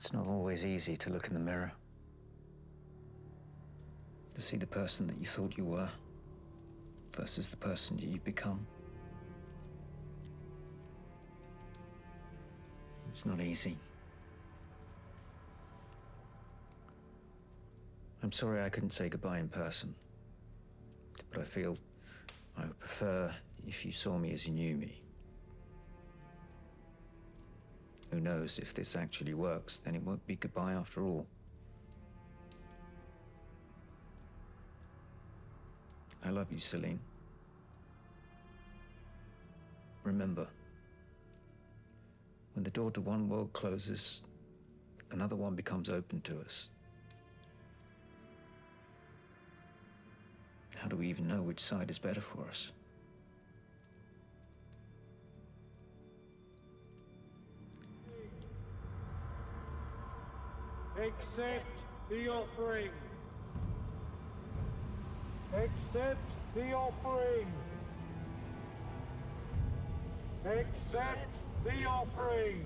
It's not always easy to look in the mirror, to see the person that you thought you were versus the person you've become. It's not easy. I'm sorry I couldn't say goodbye in person, but I feel I would prefer if you saw me as you knew me. Who knows, if this actually works, then it won't be goodbye after all. I love you, Celine. Remember, when the door to one world closes, another one becomes open to us. How do we even know which side is better for us? Accept the offering. Accept the offering. Accept the offering.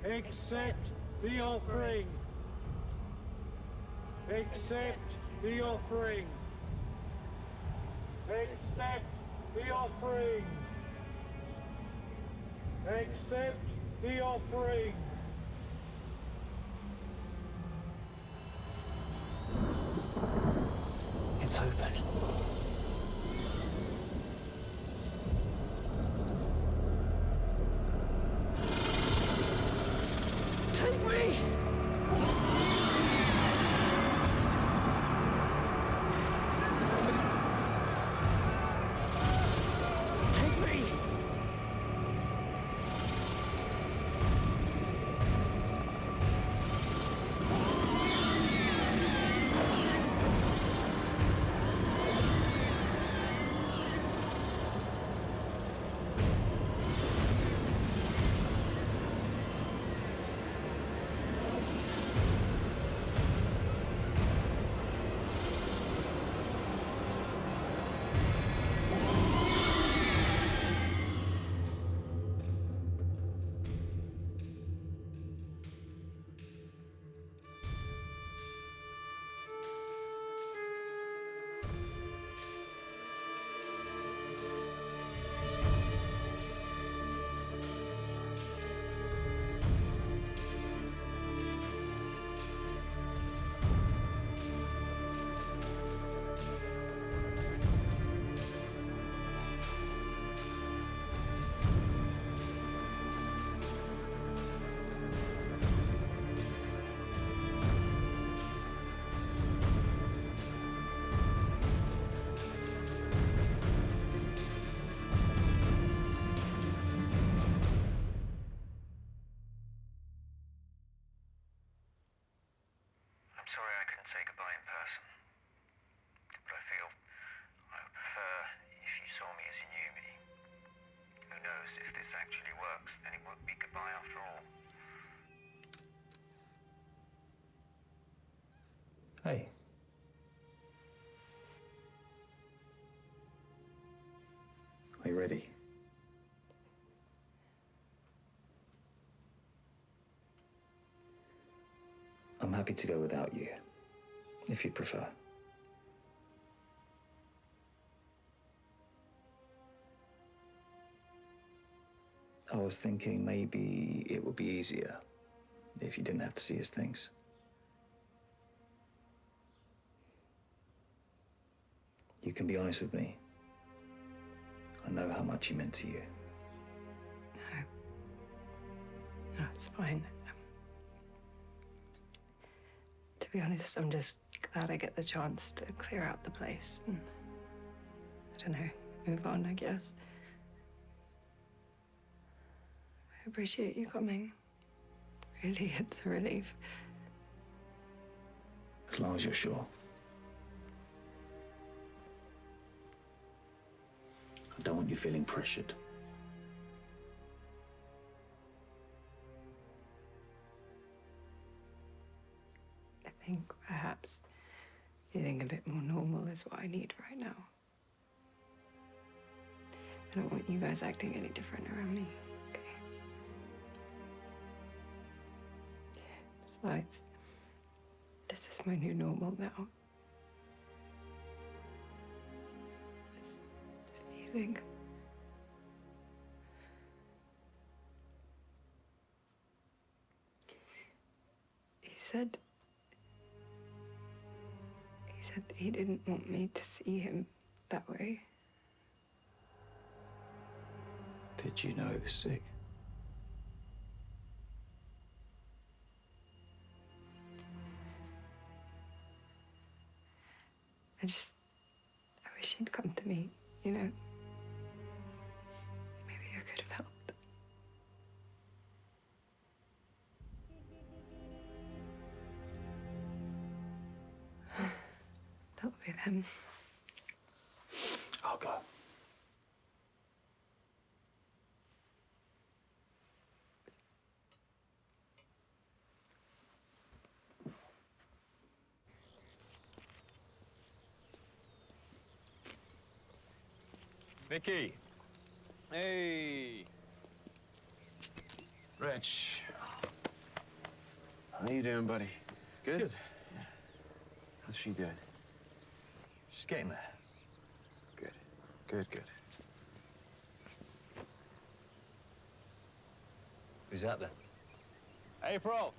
Accept the offering. Accept the offering. Accept the offering. Accept the offering. It's open. Take me! Take me! I'm sorry I couldn't say goodbye in person, but I feel I would prefer if you saw me as you knew me. Who knows, if this actually works, then it won't be goodbye after all. Hey. Are you ready? I'm happy to go without you, if you prefer. I was thinking maybe it would be easier if you didn't have to see his things. You can be honest with me. I know how much he meant to you. No, it's fine. To be honest, I'm just glad I get the chance to clear out the place and, I don't know, move on, I guess. I appreciate you coming. Really, it's a relief. As long as you're sure. I don't want you feeling pressured. I think perhaps feeling a bit more normal is what I need right now. I don't want you guys acting any different around me, okay? Like, this is my new normal now. It's the feeling. He said that he didn't want me to see him that way. Did you know he was sick? I wish he'd come to me, you know. Maybe I could have helped. That would be them. I'll go. Vicky. Hey. Rich. How you doing, buddy? Good? Good. How's she doing? She's getting there. Good. Good, good. Who's out there? April!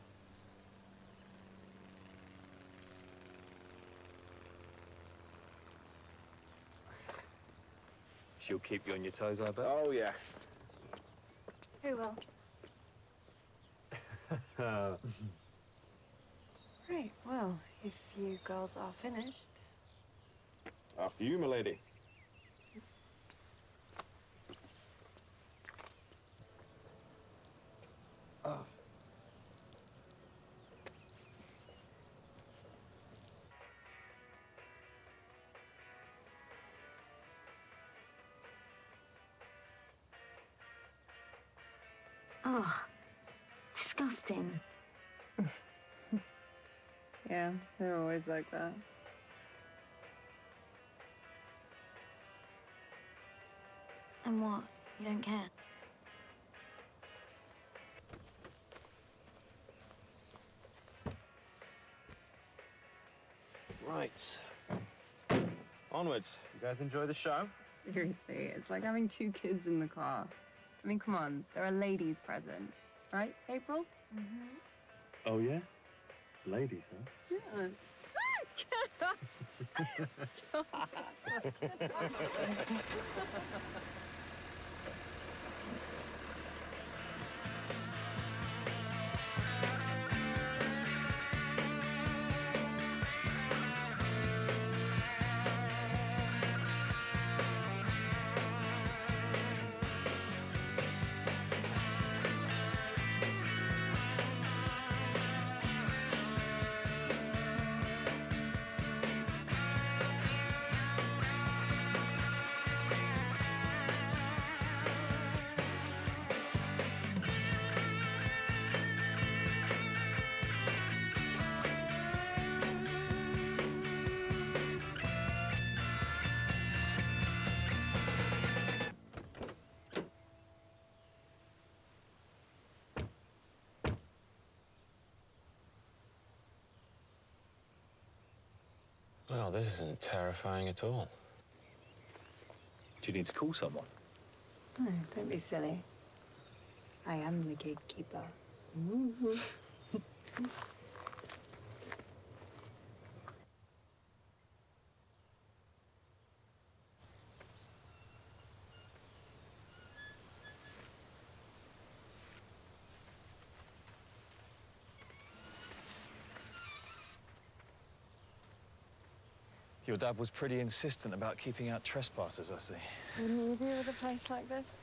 She'll keep you on your toes, I bet. Oh, yeah. Who will? Right, well, if you girls are finished. After you, my lady. Oh, disgusting. Yeah, they're always like that. And what? You don't care? Right. Onwards. You guys enjoy the show? Seriously, it's like having two kids in the car. I mean, come on, there are ladies present. Right, April? Oh, yeah? Ladies, huh? Yeah. Well, this isn't terrifying at all. Do you need to call someone? No, don't be silly. I am the gatekeeper. Your dad was pretty insistent about keeping out trespassers, I see. Wouldn't you be with a place like this?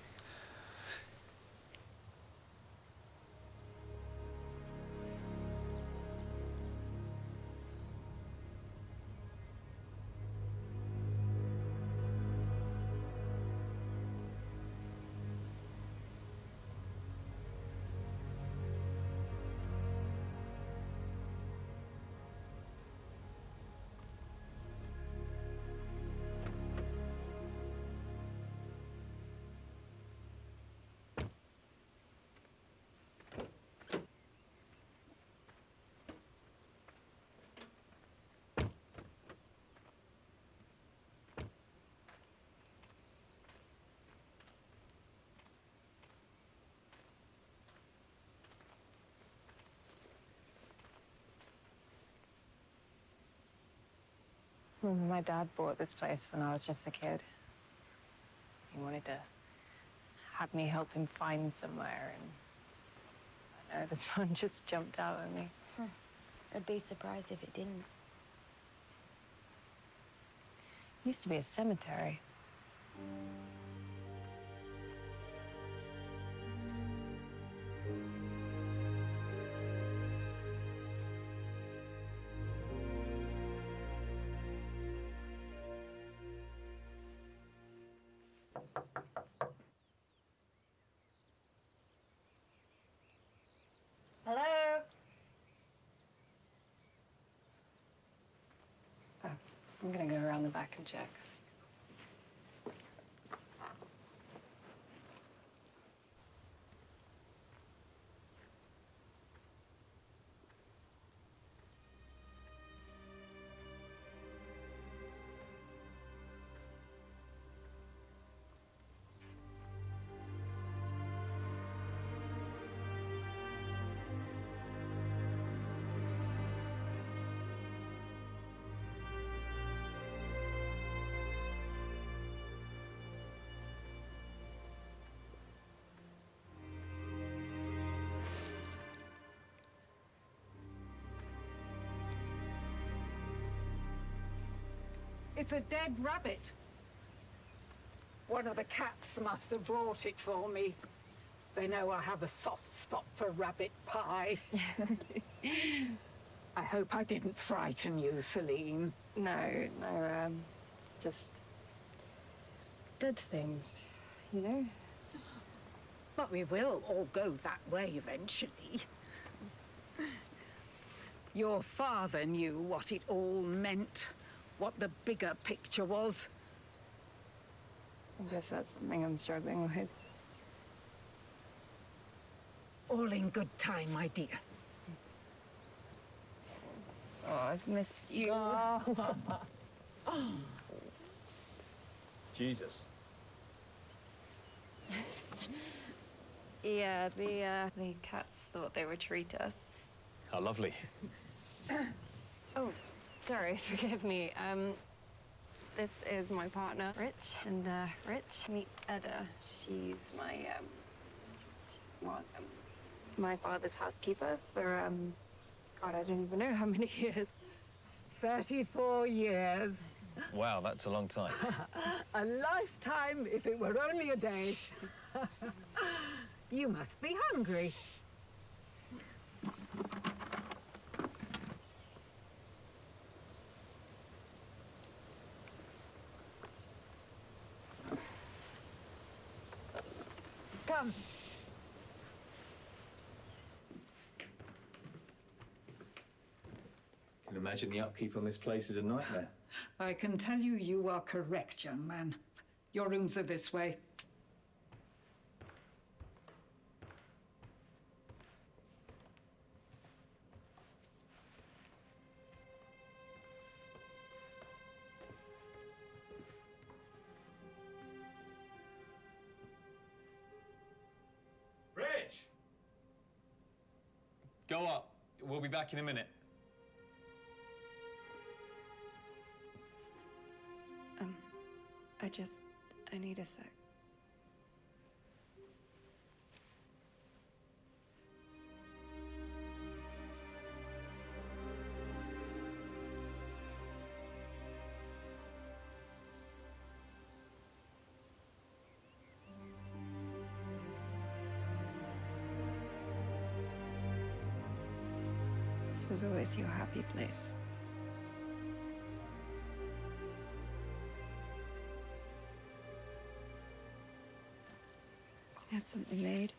Remember my dad bought this place when I was just a kid. He wanted to have me help him find somewhere, and I know this one just jumped out at me. I'd be surprised if it didn't. It used to be a cemetery. Hello? Oh, I'm gonna go around the back and check. It's a dead rabbit. One of the cats must have brought it for me. They know I have a soft spot for rabbit pie. I hope I didn't frighten you, Celine. No, it's just dead things, you know? But we will all go that way eventually. Your father knew what it all meant, what the bigger picture was. I guess that's something I'm struggling with. All in good time, my dear. Oh, I've missed you. Jesus. Yeah, the cats thought they would treat us. How lovely. Oh, sorry, forgive me. This is my partner, Rich. And, Rich, meet Edda. She's my, was my father's housekeeper for, God, I don't even know how many years. 34 years. Wow, that's a long time. A lifetime if it were only a day. You must be hungry. Come. I can imagine the upkeep on this place is a nightmare. I can tell you, you are correct, young man. Your rooms are this way. Rich! Go up. We'll be back in a minute. I need a sec. This was always your happy place. Had something made.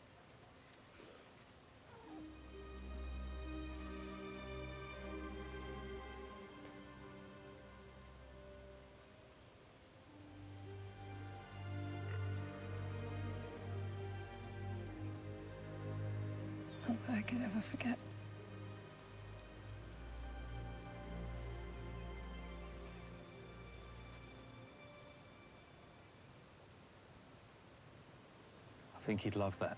Not that I could ever forget. I think he'd love that.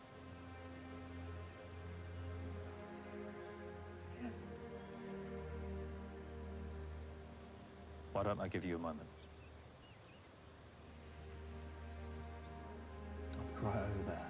Why don't I give you a moment? I'll be right over there.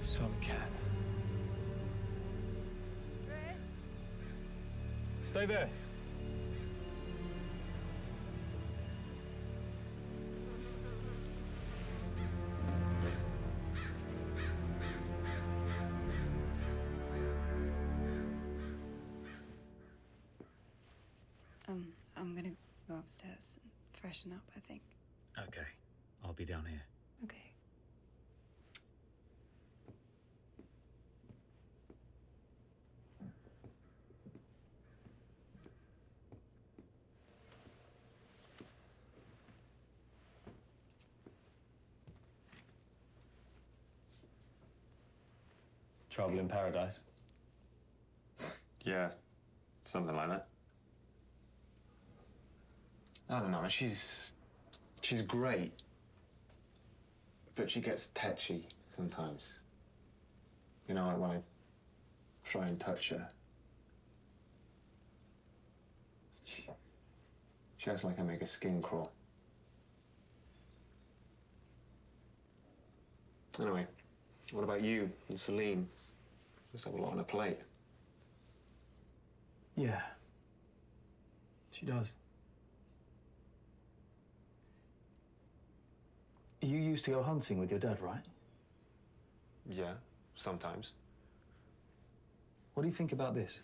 Some cat. Stay there. I'm gonna go upstairs and freshen up, I think. Okay, I'll be down here. Okay. Trouble in paradise. Yeah, something like that. I don't know, she's great. But she gets tetchy sometimes. You know, like when I try and touch her. She acts like I make her skin crawl. Anyway, what about you and Celine? Must have a lot on her plate. Yeah. She does. You used to go hunting with your dad, right? Yeah, sometimes. What do you think about this?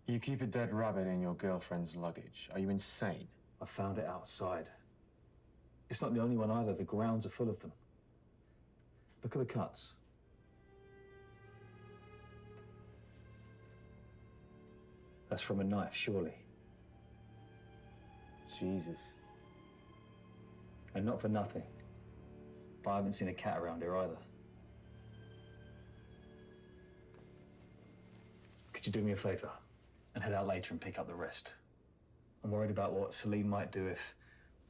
You keep a dead rabbit in your girlfriend's luggage. Are you insane? I found it outside. It's not the only one either. The grounds are full of them. Look at the cuts. That's from a knife, surely. Jesus. And not for nothing, but I haven't seen a cat around here either. Could you do me a favor and head out later and pick up the rest? I'm worried about what Celine might do if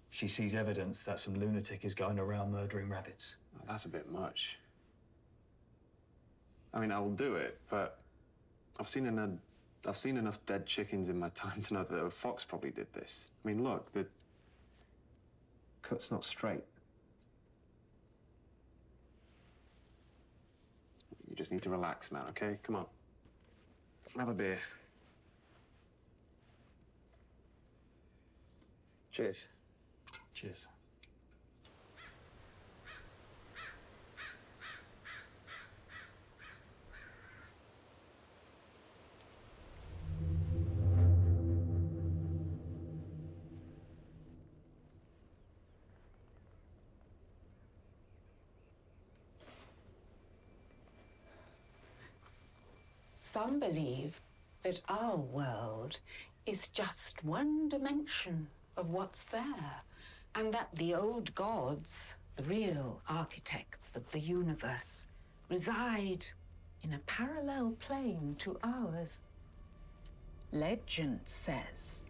she sees evidence that some lunatic is going around murdering rabbits. Oh, that's a bit much. I mean, I will do it, but I've seen enough dead chickens in my time to know that a fox probably did this. I mean, look, the cut's not straight. You just need to relax, man, okay? Come on. Have a beer. Cheers. Cheers. Some believe that our world is just one dimension of what's there, and that the old gods, the real architects of the universe, reside in a parallel plane to ours. Legend says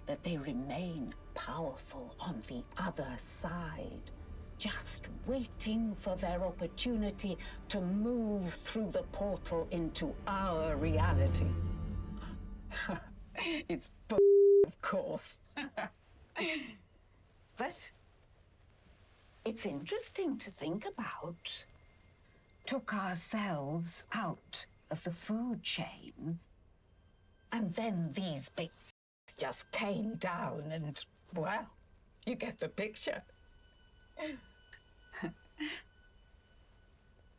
that they remain powerful on the other side, just waiting for their opportunity to move through the portal into our reality. It's of course. But It's interesting to think about. Took ourselves out of the food chain, and then these bits just came down and, well, you get the picture.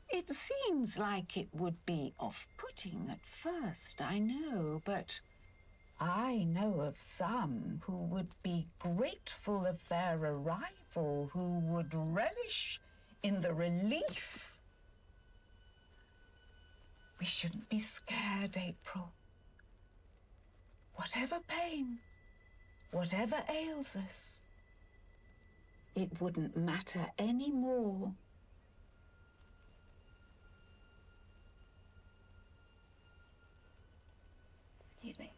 It seems like it would be off-putting at first, I know, but I know of some who would be grateful of their arrival, who would relish in the relief. We shouldn't be scared, April. Whatever pain, whatever ails us, it wouldn't matter anymore. Excuse me.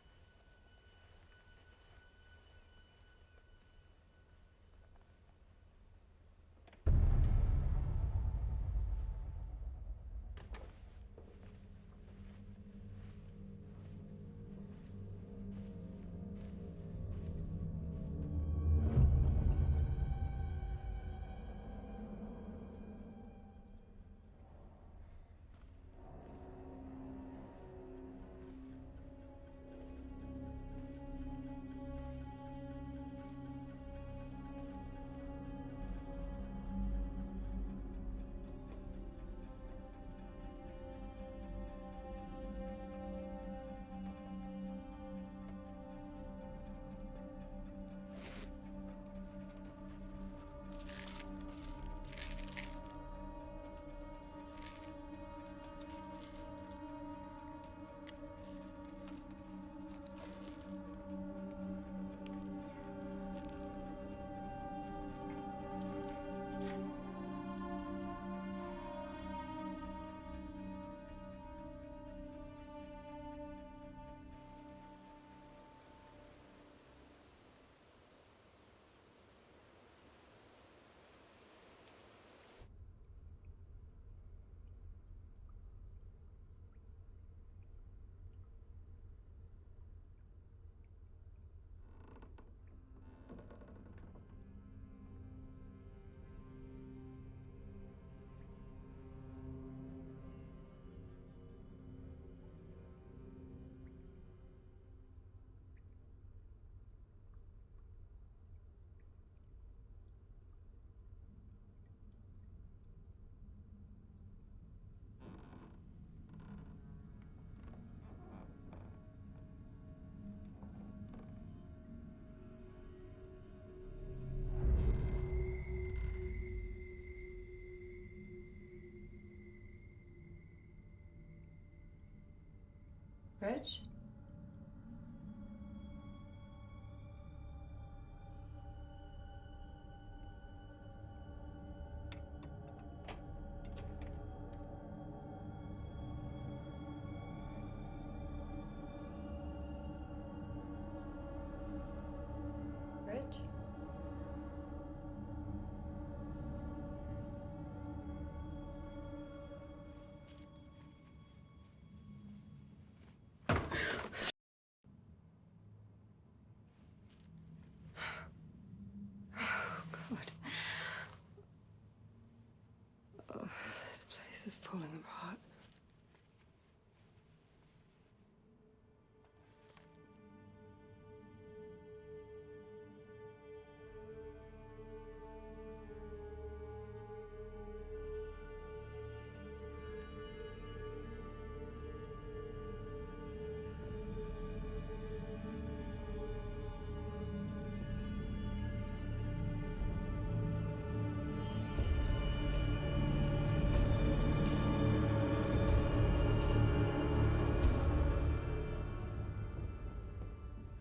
Rich? Rich? Oh, this place is falling apart.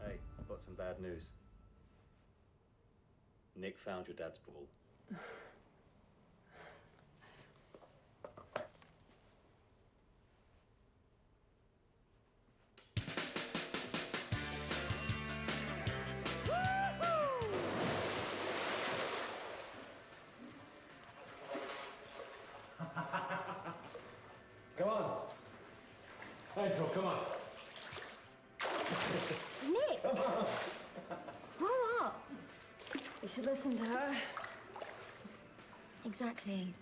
Hey, I've got some bad news. Nick found your dad's ball. Come on. April, come on. Nick! Grow up! You should listen to her. Exactly.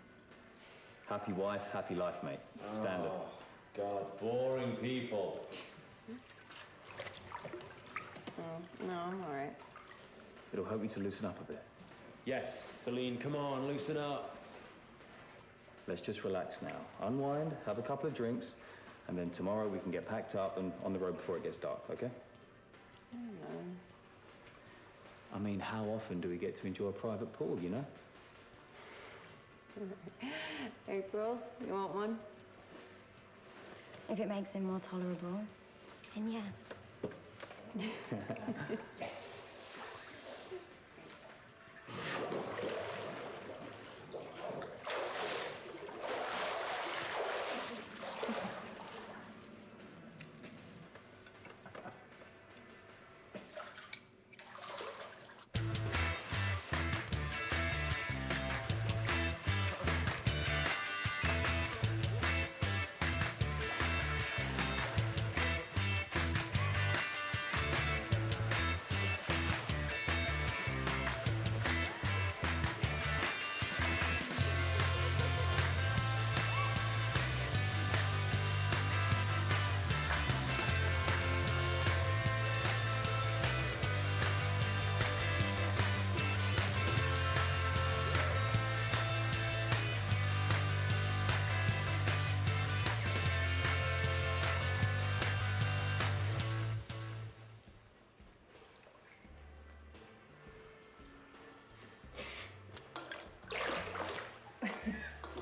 Happy wife, happy life, mate. Standard. Oh, God, boring people. Oh, no, I'm all right. It'll help you to loosen up a bit. Yes, Celine, come on, loosen up. Let's just relax now. Unwind, have a couple of drinks, and then tomorrow we can get packed up and on the road before it gets dark, okay? I don't know. I mean, how often do we get to enjoy a private pool, you know? April, you want one? If it makes it more tolerable, then yeah.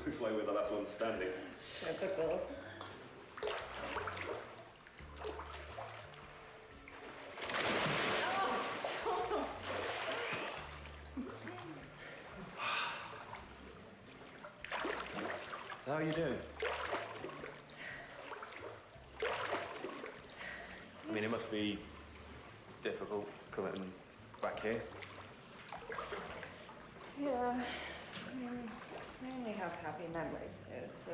Looks like we're the last one standing. Typical. So how are you doing? I mean, it must be difficult coming back here. Yeah, I mean, I only have happy memories here, so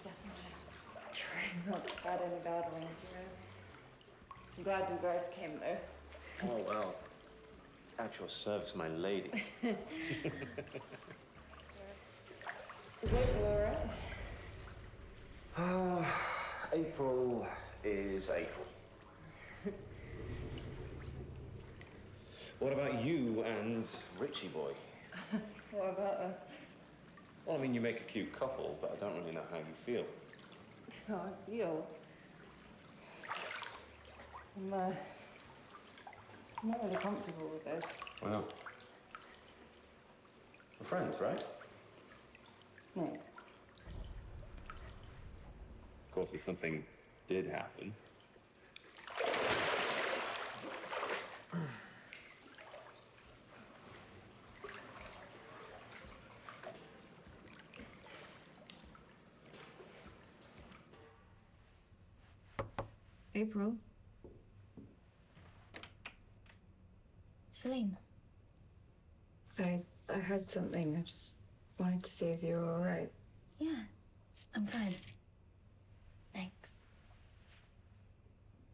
guess I'm just trying not to add any bad ones, you know. I'm glad you guys came though. Oh, well. At your service, my lady. Is April alright? April is April. What about you and Richie boy? What about us? Well, I mean, you make a cute couple, but I don't really know how you feel. How I feel. I'm not really comfortable with this. Well, we're friends, right? No. Of course, if something did happen. April? Celine. I heard something. I just wanted to see if you were all right. Yeah, I'm fine. Thanks.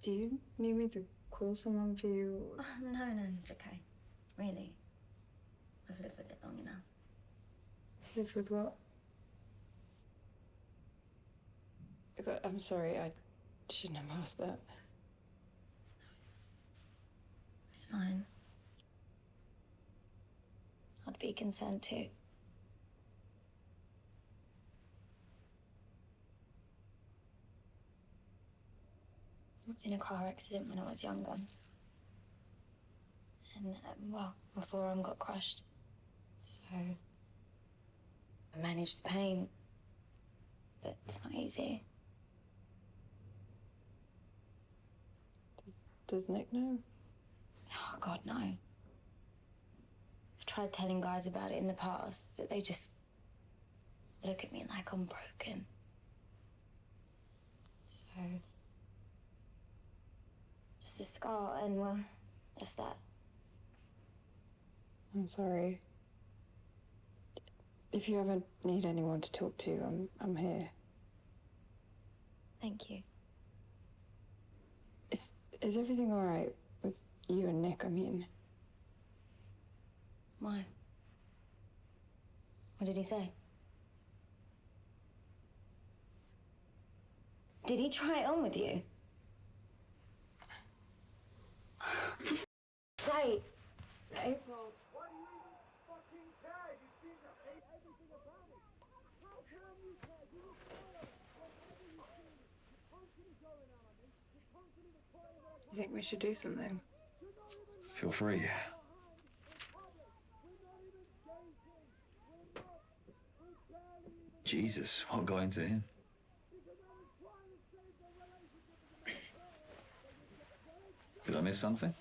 Do you need me to call someone for you? Oh, no, it's okay. Really. I've lived with it long enough. Live with what? But I'm sorry, I shouldn't have asked that. It's fine. I'd be concerned too. I was in a car accident when I was younger. And, well, my forearm got crushed. So I managed the pain. But it's not easy. Does Nick know? Oh, God, no. I've tried telling guys about it in the past, but they just look at me like I'm broken. So, just a scar, and well, that's that. I'm sorry. If you ever need anyone to talk to, I'm here. Thank you. Is everything all right with you and Nick? I mean, Why? What did he say? Did he try it on with you? Say, April. You think we should do something? Feel free. Jesus, what got into him? Did I miss something?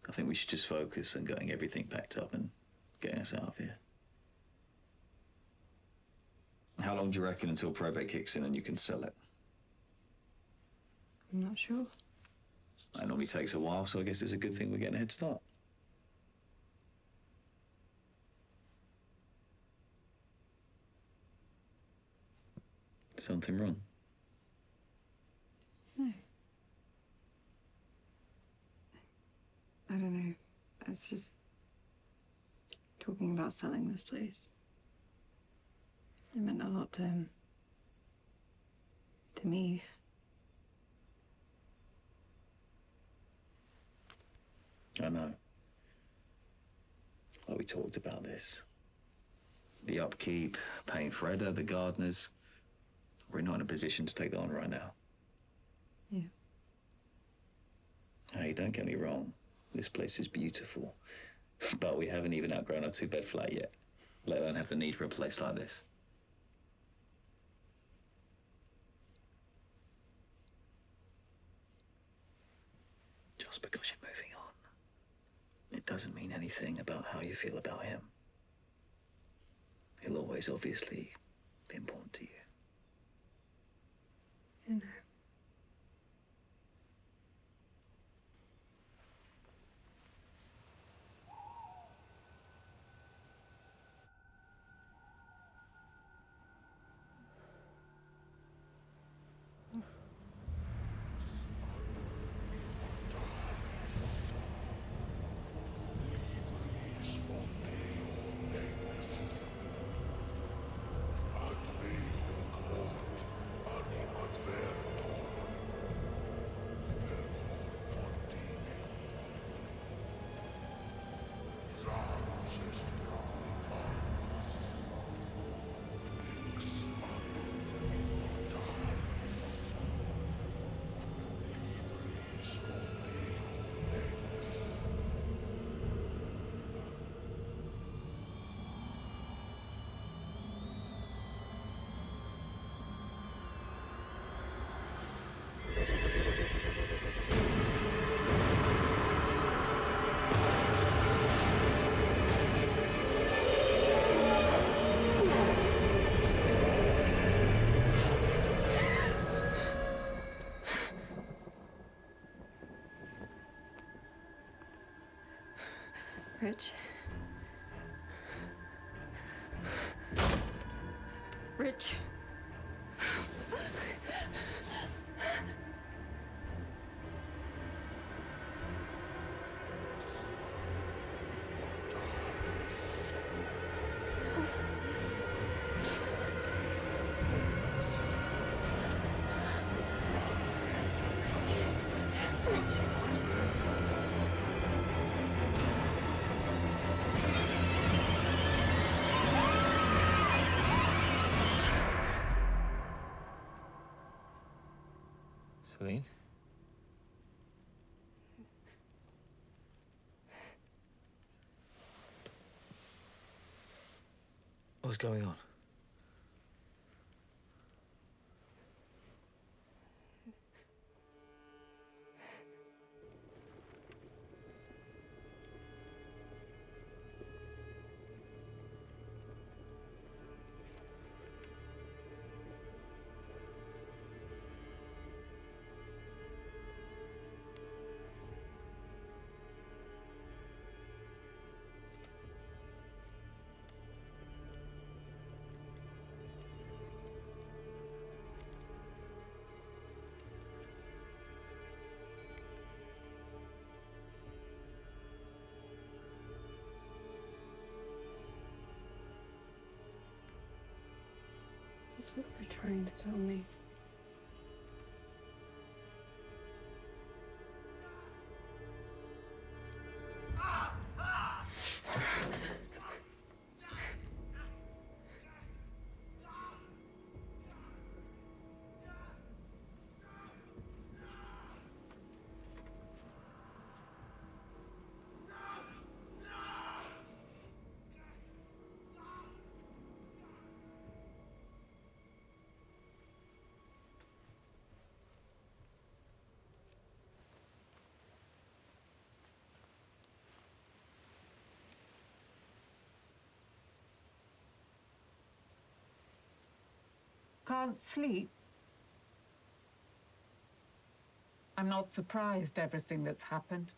I think we should just focus on getting everything packed up and getting us out of here. How long do you reckon until probate kicks in and you can sell it? I'm not sure. That normally takes a while, so I guess it's a good thing we're getting a head start. Something wrong? No. I don't know. It's just talking about selling this place. It meant a lot to him. To me. I know. Like we talked about this. The upkeep, paying for Edda, the gardeners. We're not in a position to take that on right now. Yeah. Hey, don't get me wrong. This place is beautiful. But we haven't even outgrown our two-bed flat yet, let alone have the need for a place like this. Just because you're moving on, it doesn't mean anything about how you feel about him. He'll always obviously be important to you. I know. Rich. Rich. Celine? What's going on? That's what you're trying to tell me. Can't sleep? I'm not surprised everything that's happened.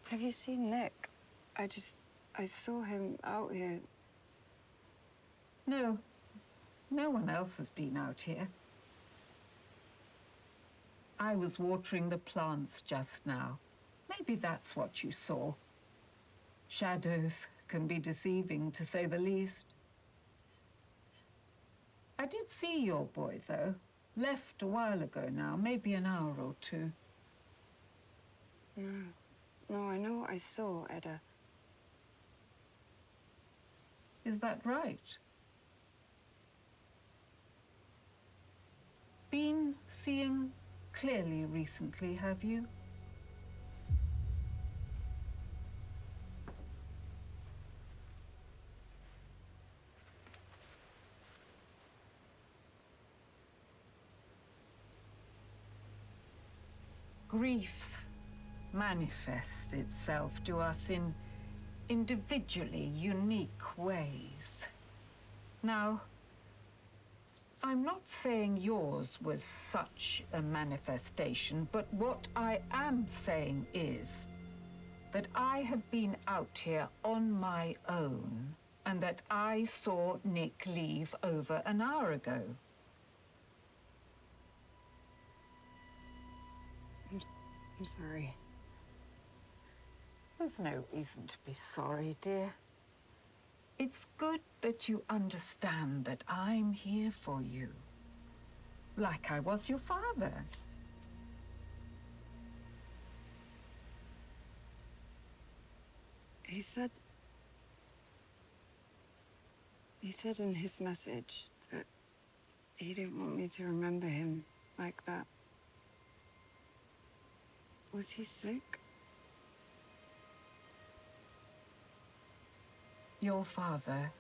Have you seen Nick? I saw him out here. No. No one else has been out here. I was watering the plants just now. Maybe that's what you saw. Shadows can be deceiving, to say the least. I did see your boy, though. Left a while ago now, maybe an hour or two. No, I know what I saw, Edda. Is that right? Been seeing clearly recently, have you? Grief manifests itself to us in individually unique ways. Now, I'm not saying yours was such a manifestation, but what I am saying is that I have been out here on my own and that I saw Nick leave over an hour ago. I'm sorry. There's no reason to be sorry, dear. It's good that you understand that I'm here for you, like I was your father. He said in his message that he didn't want me to remember him like that. Was he sick? Your father,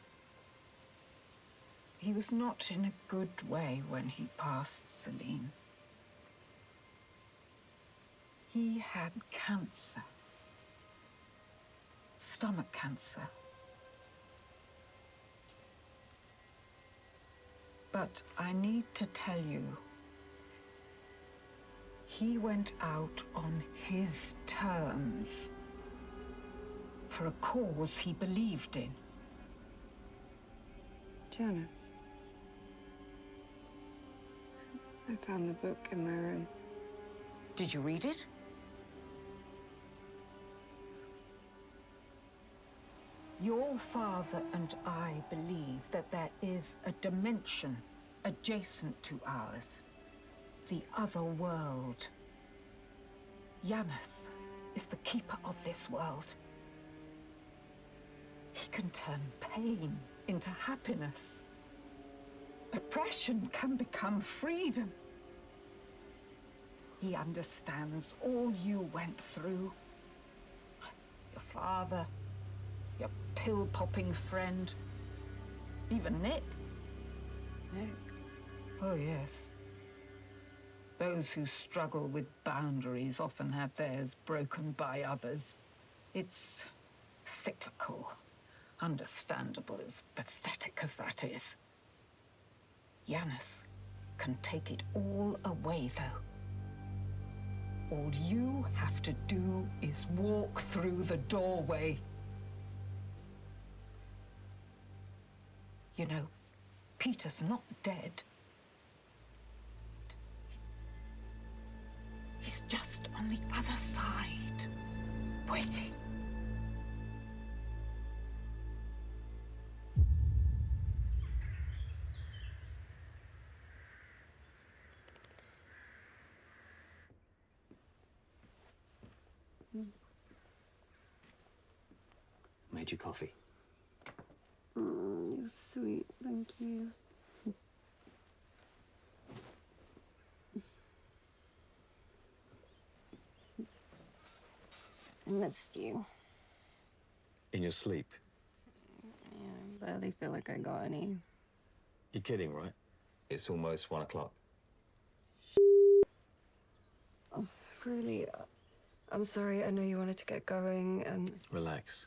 he was not in a good way when he passed, Celine. He had cancer. Stomach cancer. But I need to tell you, he went out on his terms for a cause he believed in. Janice. I found the book in my room. Did you read it? Your father and I believe that there is a dimension adjacent to ours. The other world. Janus is the keeper of this world. He can turn pain into happiness. Oppression can become freedom. He understands all you went through. Your father, your pill-popping friend, even Nick. Nick? Oh, yes. Those who struggle with boundaries often have theirs broken by others. It's cyclical, understandable, as pathetic as that is. Janus can take it all away, though. All you have to do is walk through the doorway. You know, Peter's not dead. He's just on the other side, waiting. Made you coffee. Oh, you're sweet. Thank you. I missed you. In your sleep? Yeah, I barely feel like I got any. You're kidding, right? It's almost 1 o'clock. Oh, really? I'm sorry. I know you wanted to get going and... Relax.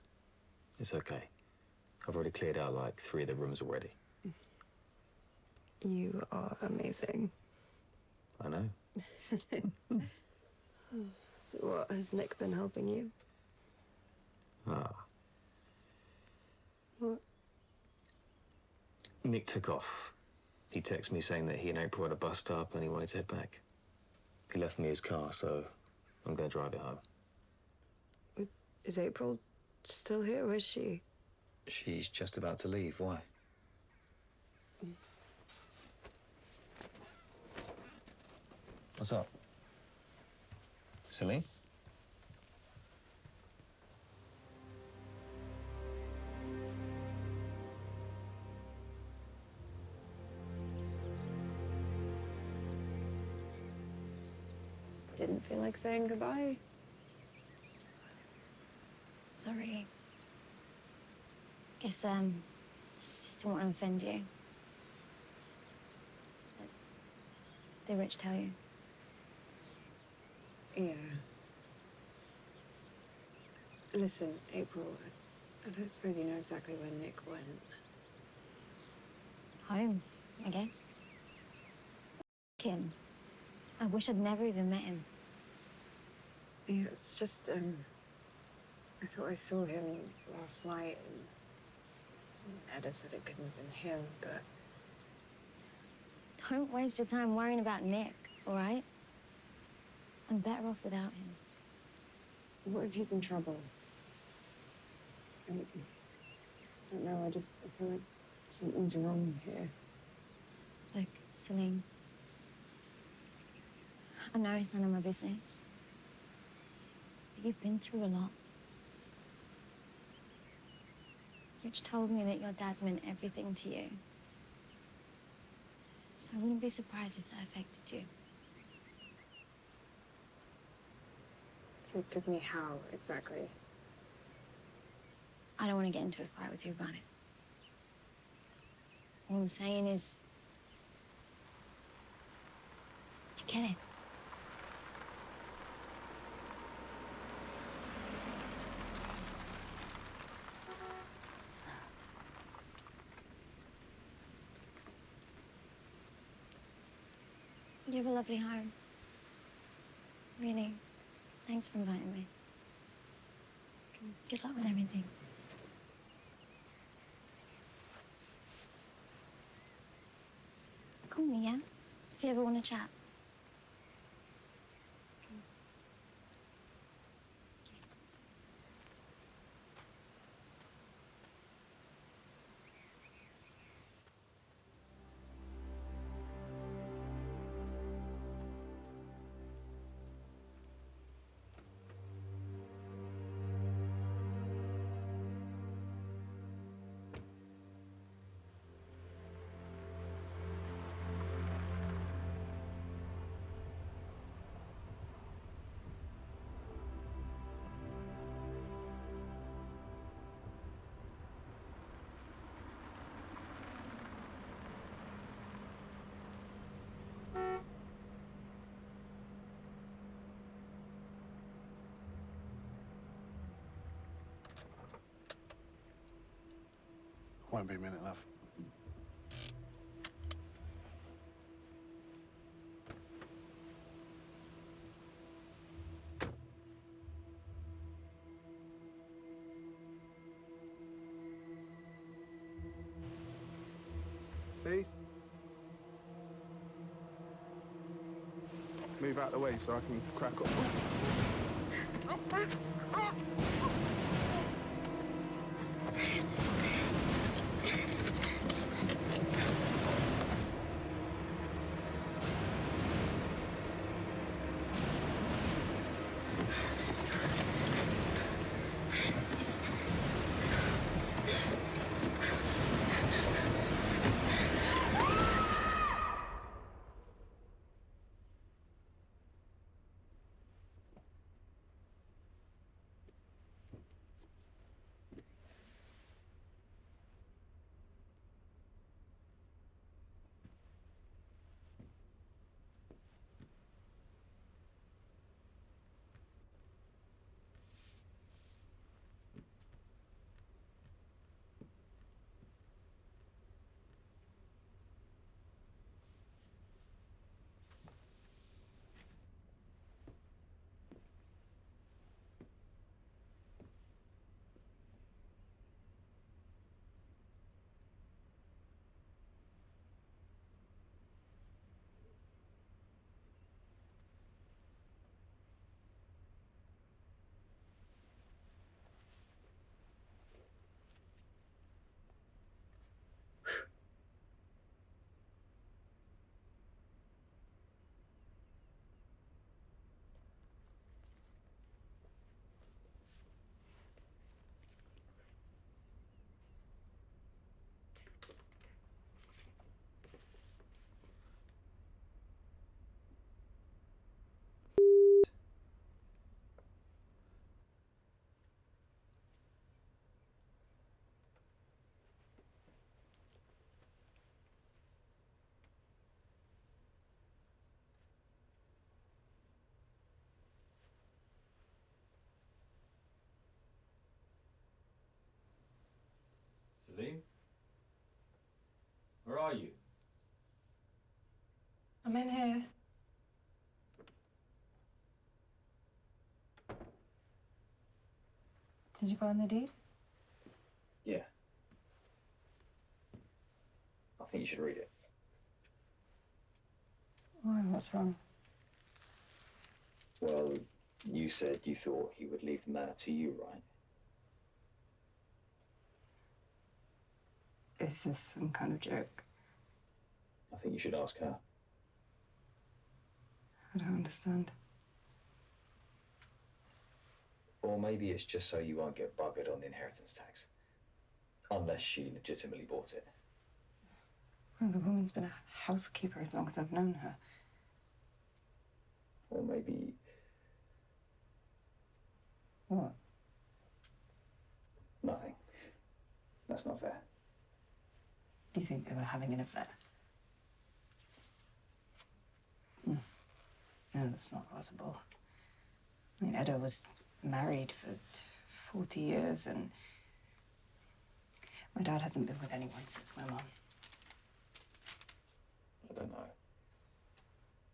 It's okay. I've already cleared out like 3 of the rooms already. You are amazing. I know. So what, has Nick been helping you? Ah. What? Nick took off. He texted me saying that he and April had a bus stop and he wanted to head back. He left me his car, so I'm gonna drive it home. Is April still here? Where's she? She's just about to leave. Why? What's up? Celine? Didn't feel like saying goodbye? Sorry. Guess, just didn't want to offend you. Did Rich tell you? Yeah. Listen, April, I don't suppose you know exactly where Nick went. Home, I guess. Him. I wish I'd never even met him. Yeah, it's just, I thought I saw him last night, and Edda said it couldn't have been him, but... Don't waste your time worrying about Nick, all right? I'm better off without him. What if he's in trouble? I don't know, I feel like something's wrong here. Look, Celine, I know it's none of my business, but you've been through a lot. Rich told me that your dad meant everything to you. So I wouldn't be surprised if that affected you. Affected me how, exactly? I don't want to get into a fight with you about it. All I'm saying is, I get it. You have a lovely home. Really. Thanks for inviting me. Good luck with everything. Call me, yeah? If you ever want to chat. Won't be a minute, love. Please? Move out of the way so I can crack up. Celine? Where are you? I'm in here. Did you find the deed? Yeah. I think you should read it. Why? What's wrong? Well, you said you thought he would leave the manor to you, right? Is this some kind of joke? I think you should ask her. I don't understand. Or maybe it's just so you won't get buggered on the inheritance tax. Unless she legitimately bought it. Well, the woman's been a housekeeper as long as I've known her. Or maybe... What? Nothing. That's not fair. Do you think they were having an affair? No, that's not possible. I mean, Edda was married for 40 years, and my dad hasn't been with anyone since my mom. I don't know.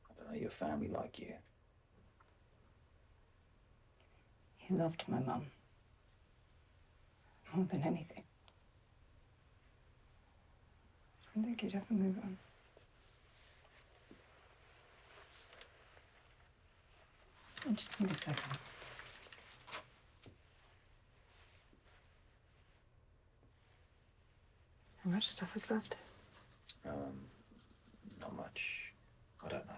I don't know your family like you. He loved my mum more than anything. So I think he'd ever move on. I just need a second. How much stuff is left? Not much. I don't know.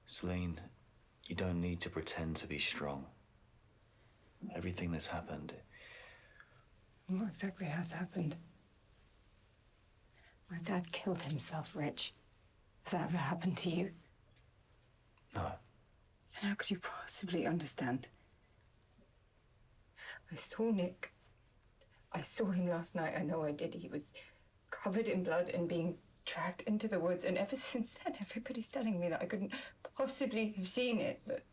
Celine, you don't need to pretend to be strong. Everything that's happened... What exactly has happened? My dad killed himself, Rich. Has that ever happened to you? No. Then how could you possibly understand? I saw Nick. I saw him last night. I know I did. He was covered in blood and being dragged into the woods. And ever since then, everybody's telling me that I couldn't possibly have seen it, but...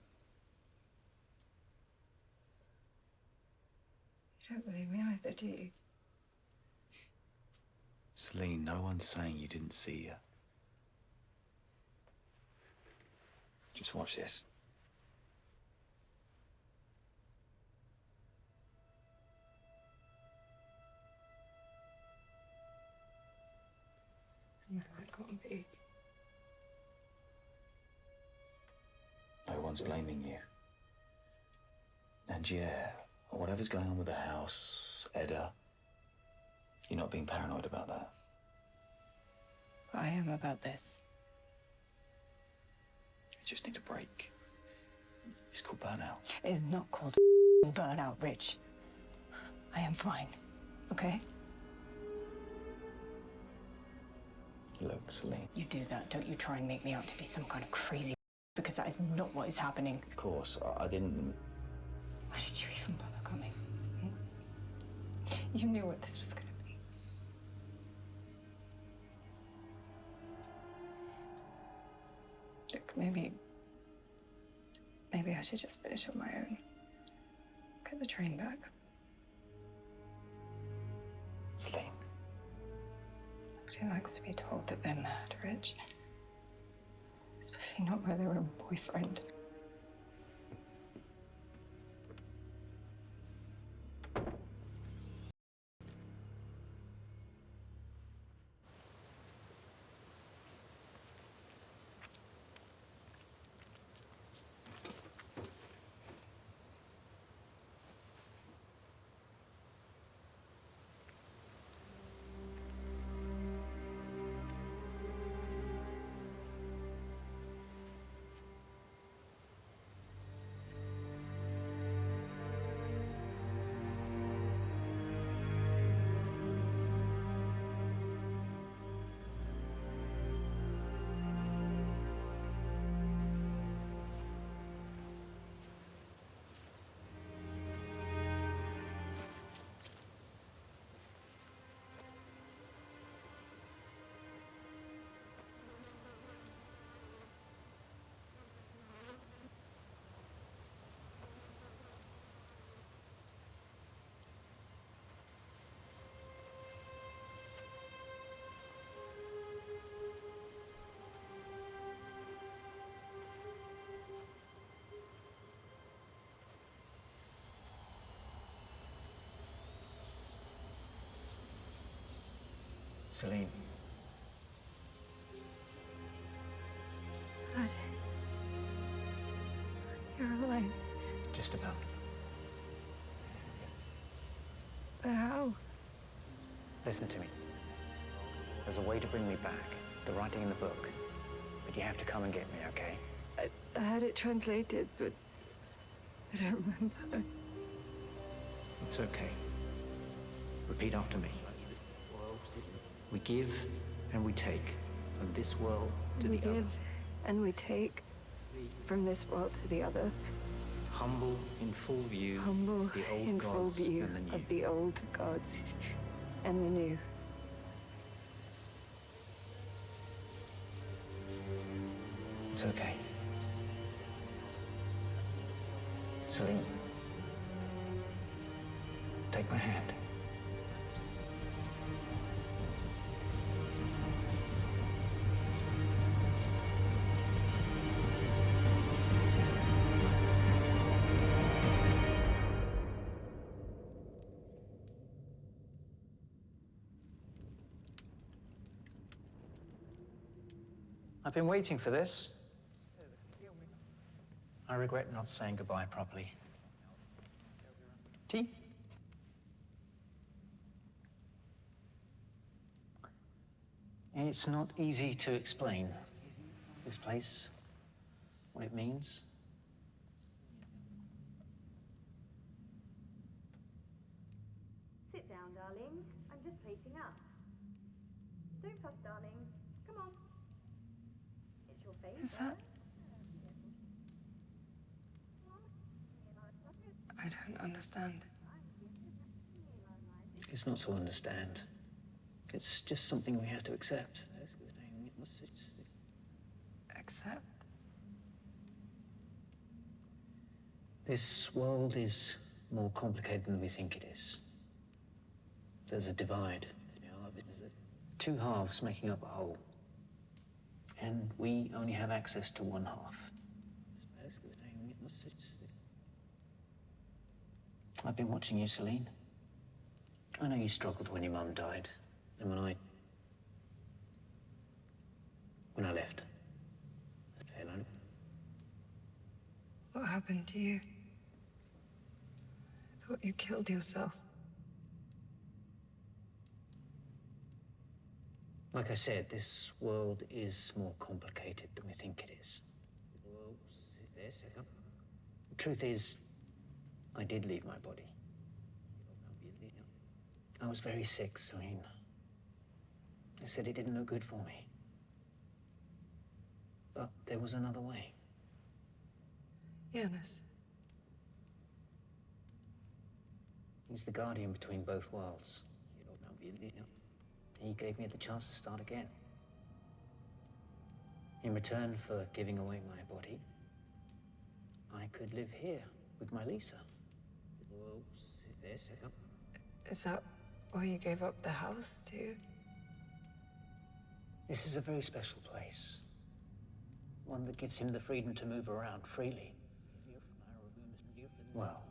You don't believe me either, do you? Celine, no one's saying you didn't see her. Just watch this. No, that can't be. No one's blaming you. And yeah, whatever's going on with the house, Edda, you're not being paranoid about that. I am about this. You just need a break. It's called burnout. It is not called burnout, Rich. I am fine, okay? Look, Celine. You do that, don't you try and make me out to be some kind of crazy because that is not what is happening. Of course, I didn't... Why did you even bother coming? Hmm? You knew what this was gonna be. Look, maybe I should just finish on my own. Get the train back. Celine. Nobody likes to be told that they're mad, Rich. Especially not by their own boyfriend. Celine. God. You're alive. Just about. But how? Listen to me. There's a way to bring me back. The writing in the book. But you have to come and get me, okay? I had it translated, but I don't remember. It's okay. Repeat after me. We give and we take from this world to We the other. give and we take from this world to the other. Humble in full view Humble the old in full gods view and the new. of the old gods and the new. It's okay. Celine, take my hand. I've been waiting for this. I regret not saying goodbye properly. Tea? It's not easy to explain this place, what it means. Sit down, darling. I'm just plating up. Don't fuss, darling. Come on. It's your favourite. Is that? I don't understand. It's not to understand. It's just something we have to accept. Accept? This world is more complicated than we think it is. There's a divide. There's two halves making up a whole. And we only have access to one half. I've been watching you, Celine. I know you struggled when your mum died, and when I left. Hello. What happened to you? I thought you killed yourself. Like I said, this world is more complicated than we think it is. The truth is, I did leave my body. I was very sick, Celine. They said it didn't look good for me. But there was another way. Janus. He's the guardian between both worlds. He gave me the chance to start again. In return for giving away my body, I could live here with my Lisa. Is that why you gave up the house, too? This is a very special place. One that gives him the freedom to move around freely. Well,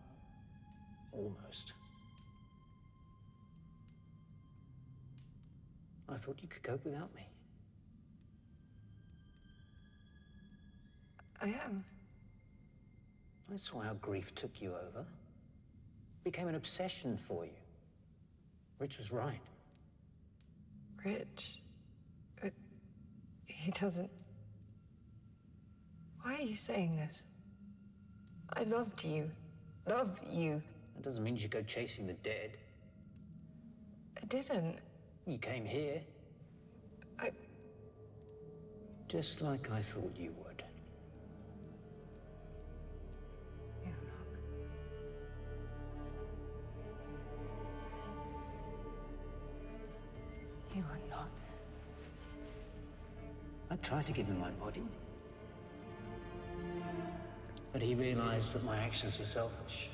almost. I thought you could cope without me. I am. I saw how grief took you over. Became an obsession for you. Rich was right. Rich? But he doesn't... Why are you saying this? I loved you. Love you. That doesn't mean you go chasing the dead. I didn't. You came here. Just like I thought you would. You're not. You are not. I tried to give him my body. But he realized that my actions were selfish.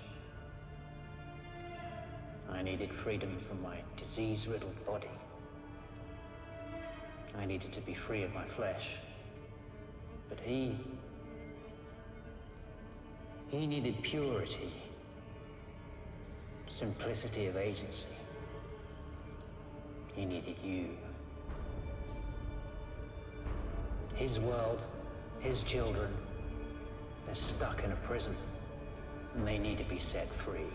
I needed freedom from my disease-riddled body. I needed to be free of my flesh. But he needed purity, simplicity of agency. He needed you. His world, his children, they're stuck in a prison, and they need to be set free.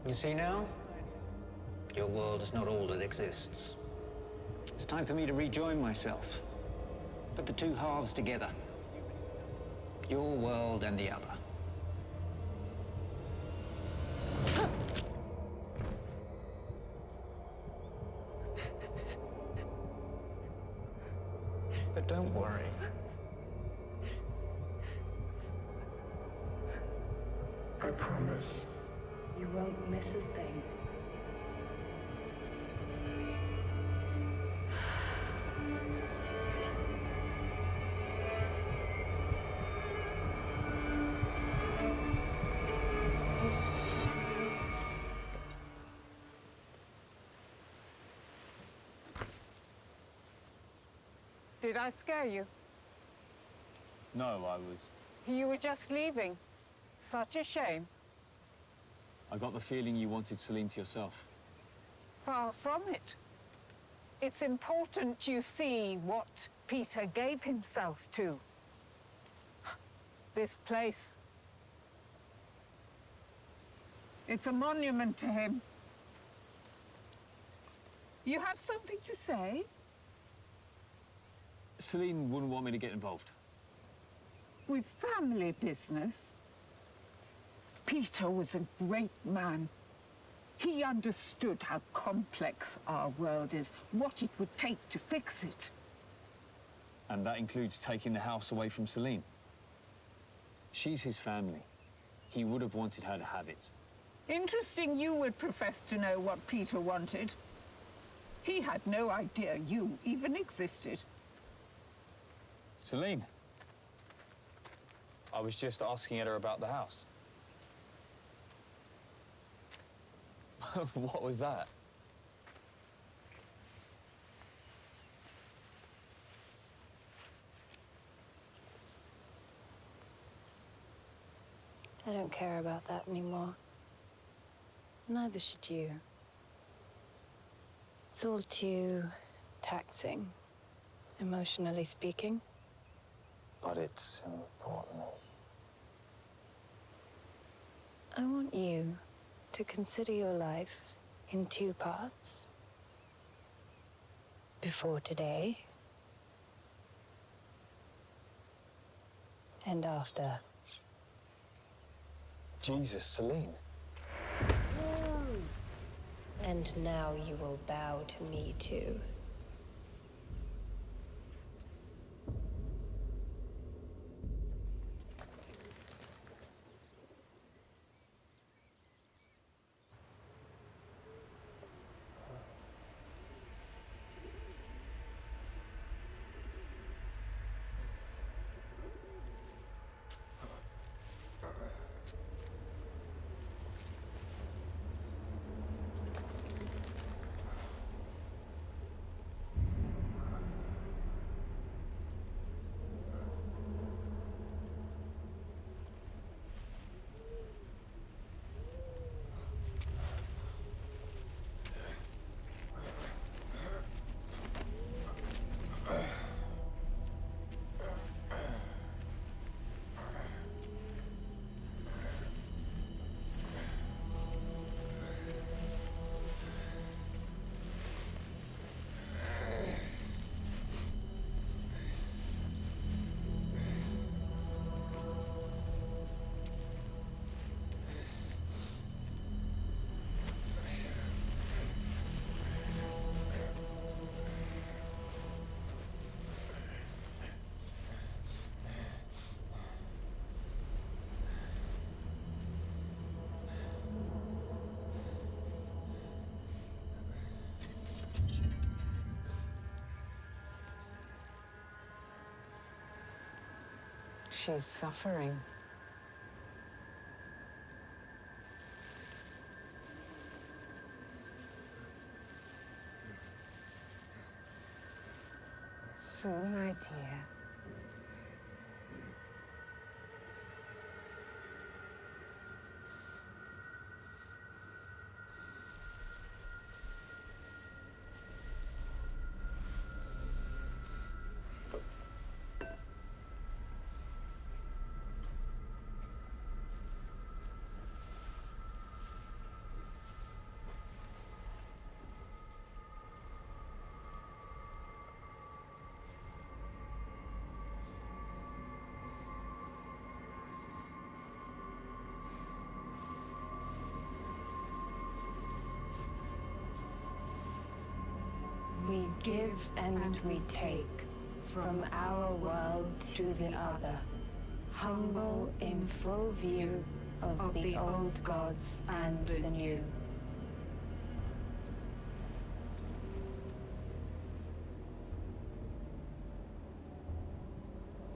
You see now? Your world is not all that exists. It's time for me to rejoin myself. Put the two halves together. Your world and the other. But don't worry. I promise. You won't miss a thing. Did I scare you? No, I was... You were just leaving. Such a shame. I got the feeling you wanted Celine to yourself. Far from it. It's important you see what Peter gave himself to. This place. It's a monument to him. You have something to say? Celine wouldn't want me to get involved. With family business? Peter was a great man. He understood how complex our world is, what it would take to fix it. And that includes taking the house away from Celine. She's his family. He would have wanted her to have it. Interesting you would profess to know what Peter wanted. He had no idea you even existed. Celine? I was just asking her about the house. What was that? I don't care about that anymore. Neither should you. It's all too taxing, emotionally speaking. But it's important. I want you to consider your life in two parts. Before today and after. Jesus, Celine. And now you will bow to me too. She's suffering. So, my dear, We give and we take, from our world to the other, humble in full view of the old gods and the new.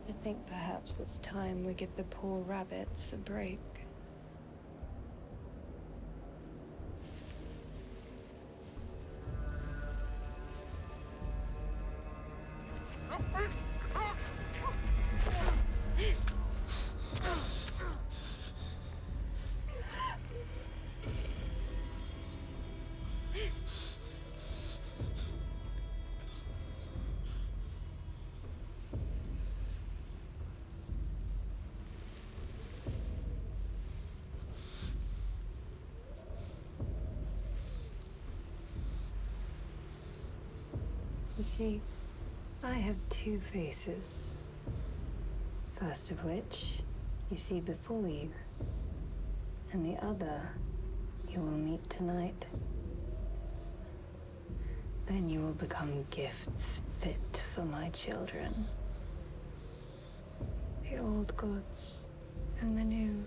I think perhaps it's time we give the poor rabbits a break. You see, I have two faces. First of which you see before you, and the other you will meet tonight. Then you will become gifts fit for my children. The old gods and the new.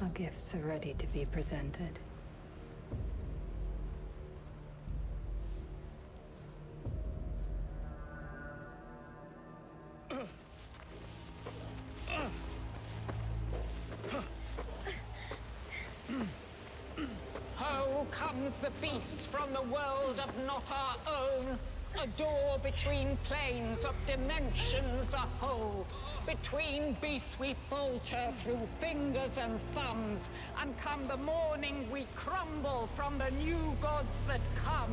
Our gifts are ready to be presented. Ho comes the beast from the world of not our own, a door between planes of dimensions, a hole. Between beasts we falter through fingers and thumbs, and come the morning we crumble from the new gods that come.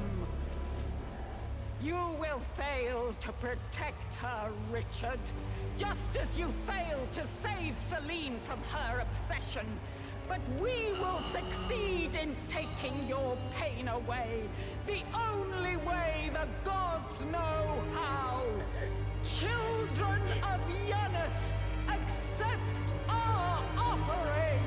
You will fail to protect her, Richard, just as you failed to save Celine from her obsession. But we will succeed in taking your pain away, the only way the gods know how. Children of Janus, accept our offering!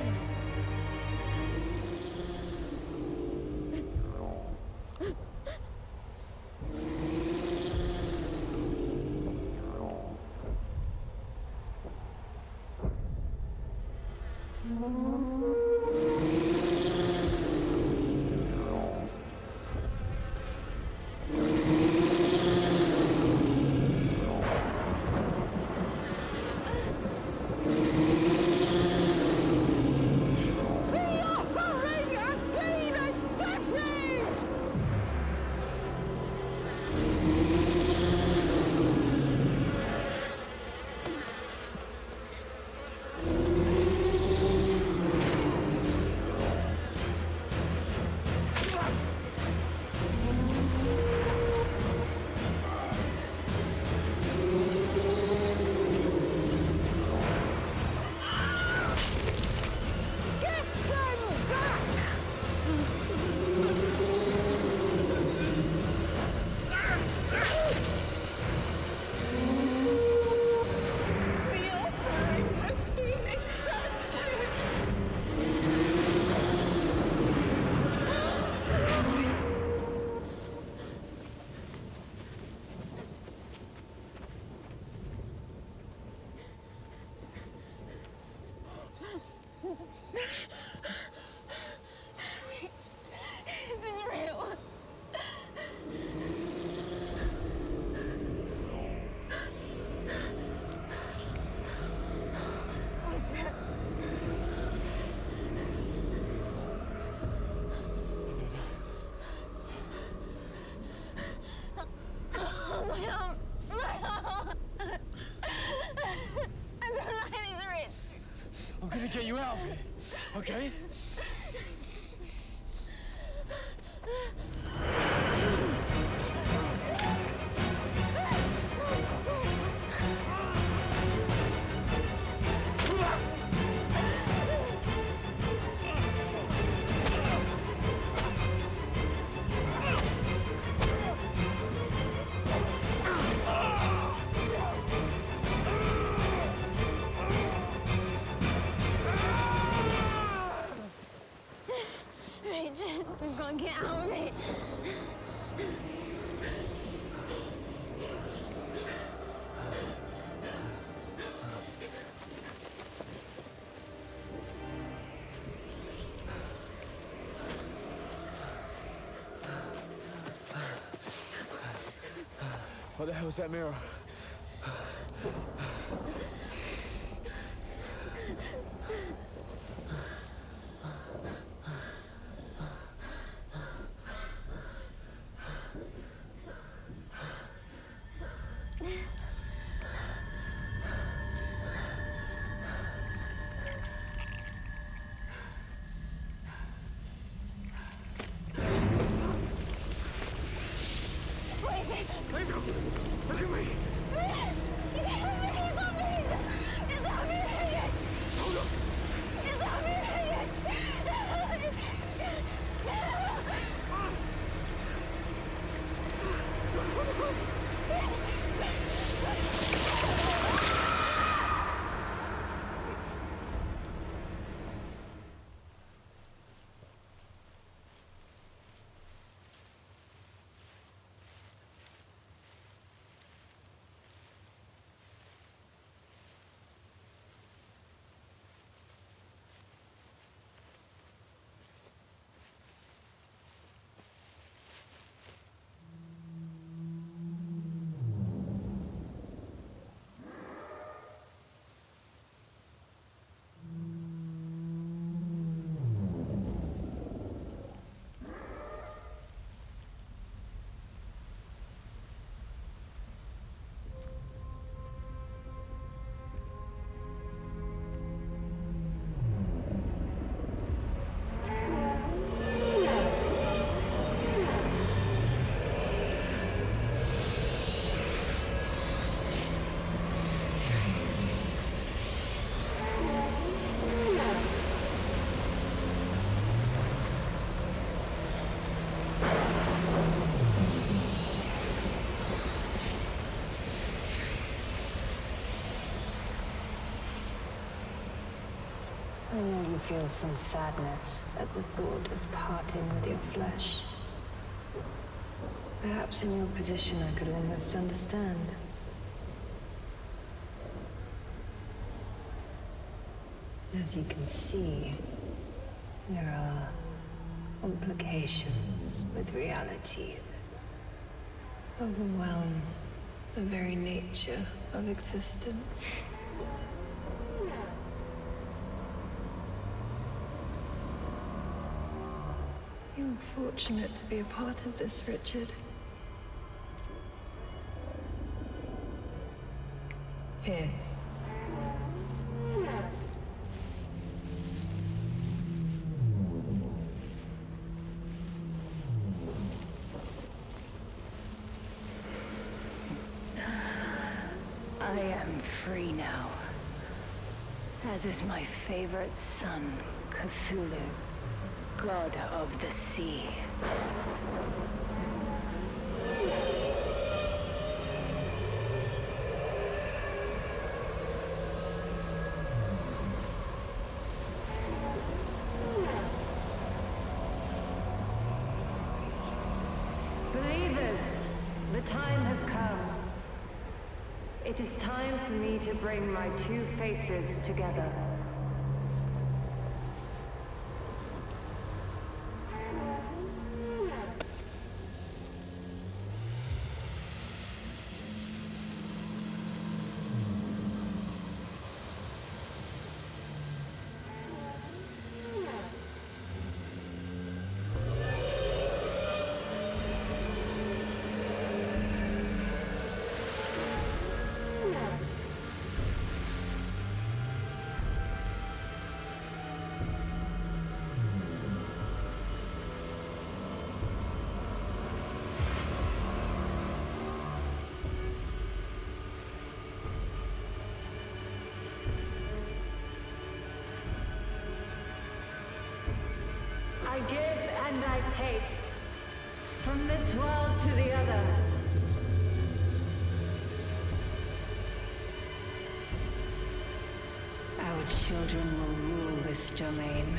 gonna get you out of here, okay? Rach, we've got to get out of it. What the hell is that mirror? Look at me! I know you feel some sadness at the thought of parting with your flesh. Perhaps in your position I could almost understand. As you can see, there are complications with reality that overwhelm the very nature of existence. You're fortunate to be a part of this, Richard. Here. I am free now, as is my favorite son, Cthulhu, god of the sea. Believers, the time has come. It is time for me to bring my two faces together. take from this world to the other. Our children will rule this domain.